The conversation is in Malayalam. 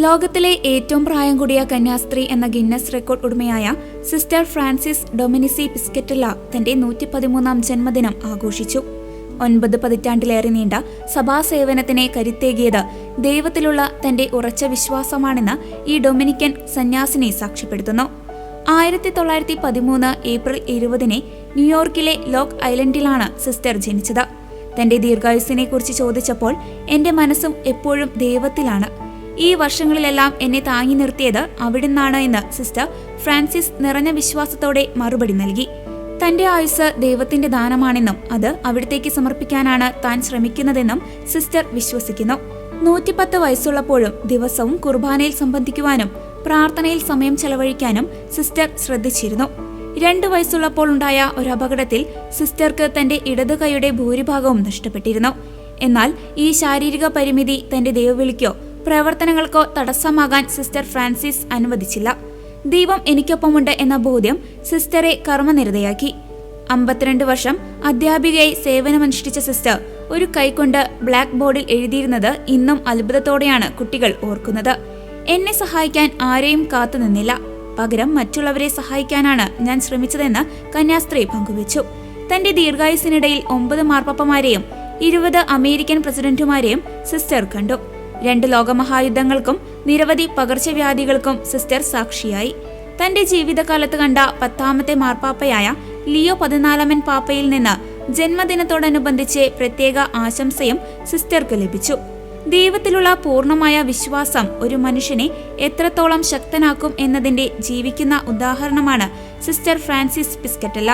ലോകത്തിലെ ഏറ്റവും പ്രായം കൂടിയ കന്യാസ്ത്രീ എന്ന ഗിന്നസ് റെക്കോർഡ് ഉടമയായ സിസ്റ്റർ ഫ്രാൻസിസ് ഡൊമിനിസി പിസ്കറ്റെല്ല തന്റെ 113-ാം ജന്മദിനം ആഘോഷിച്ചു. 9 പതിറ്റാണ്ടിലേറെ നീണ്ട സഭാസേവനത്തിനെ കരുത്തേകിയത് ദൈവത്തിലുള്ള തന്റെ ഉറച്ച വിശ്വാസമാണെന്ന് ഈ ഡൊമിനിക്കൻ സന്യാസിനി സാക്ഷ്യപ്പെടുത്തുന്നു. 1913 ഏപ്രിൽ 20 ന്യൂയോർക്കിലെ ലോക്ക് ഐലൻഡിലാണ് സിസ്റ്റർ ജനിച്ചത്. തന്റെ ദീർഘായുസ്സിനെ കുറിച്ച് ചോദിച്ചപ്പോൾ എന്റെ മനസ്സും എപ്പോഴും ദൈവത്തിലാണ്, ഈ വർഷങ്ങളിലെല്ലാം എന്നെ താങ്ങി നിർത്തിയത് അവിടുന്നാണ് എന്ന് സിസ്റ്റർ ഫ്രാൻസിസ് നിറഞ്ഞ വിശ്വാസത്തോടെ മറുപടി നൽകി. തന്റെ ആയുസ് ദൈവത്തിന്റെ ദാനമാണെന്നും അത് അവിടത്തേക്ക് സമർപ്പിക്കാനാണ് താൻ ശ്രമിക്കുന്നതെന്നും സിസ്റ്റർ വിശ്വസിക്കുന്നു. 110 വയസ്സുള്ളപ്പോഴും ദിവസവും കുർബാനയിൽ സംബന്ധിക്കുവാനും പ്രാർത്ഥനയിൽ സമയം ചെലവഴിക്കാനും സിസ്റ്റർ ശ്രദ്ധിച്ചിരുന്നു. 2 വയസ്സുള്ളപ്പോൾ ഉണ്ടായ ഒരു അപകടത്തിൽ സിസ്റ്റർക്ക് തന്റെ ഇടതു കൈയുടെ ഭൂരിഭാഗവും നഷ്ടപ്പെട്ടിരുന്നു. എന്നാൽ ഈ ശാരീരിക പരിമിതി തന്റെ ദൈവവിളിക്കോ പ്രവർത്തനങ്ങൾക്കോ തടസ്സമാകാൻ സിസ്റ്റർ ഫ്രാൻസിസ് അനുവദിച്ചില്ല. ദൈവം എനിക്കൊപ്പമുണ്ട് എന്ന ബോധ്യം സിസ്റ്ററെ കർമ്മനിരതയാക്കി. 52 വർഷം അധ്യാപികയായി സേവനമനുഷ്ഠിച്ച സിസ്റ്റർ ഒരു കൈകൊണ്ട് ബ്ലാക്ക് ബോർഡിൽ എഴുതിയിരുന്നത് ഇന്നും അത്ഭുതത്തോടെയാണ് കുട്ടികൾ ഓർക്കുന്നത്. എന്നെ സഹായിക്കാൻ ആരെയും കാത്തുനിന്നില്ല, പകരം മറ്റുള്ളവരെ സഹായിക്കാനാണ് ഞാൻ ശ്രമിച്ചതെന്ന് കന്യാസ്ത്രീ പങ്കുവച്ചു. തന്റെ ദീർഘായുസിനിടയിൽ 9 മാർപ്പാപ്പമാരെയും 20 അമേരിക്കൻ പ്രസിഡന്റുമാരെയും സിസ്റ്റർ കണ്ടു. 2 ലോകമഹായുദ്ധങ്ങൾക്കും നിരവധി പകർച്ചവ്യാധികൾക്കും സിസ്റ്റർ സാക്ഷിയായി. തന്റെ ജീവിതകാലത്ത് കണ്ട 10ാമത്തെ മാർപ്പാപ്പയായ ലിയോ 14 പാപ്പയിൽ നിന്ന് ജന്മദിനത്തോടനുബന്ധിച്ച് പ്രത്യേക ആശംസയും സിസ്റ്റർക്ക് ലഭിച്ചു. ദൈവത്തിലുള്ള പൂർണ്ണമായ വിശ്വാസം ഒരു മനുഷ്യനെ എത്രത്തോളം ശക്തനാക്കും എന്നതിന്റെ ജീവിക്കുന്ന ഉദാഹരണമാണ് സിസ്റ്റർ ഫ്രാൻസിസ് പിസ്കറ്റെല്ല.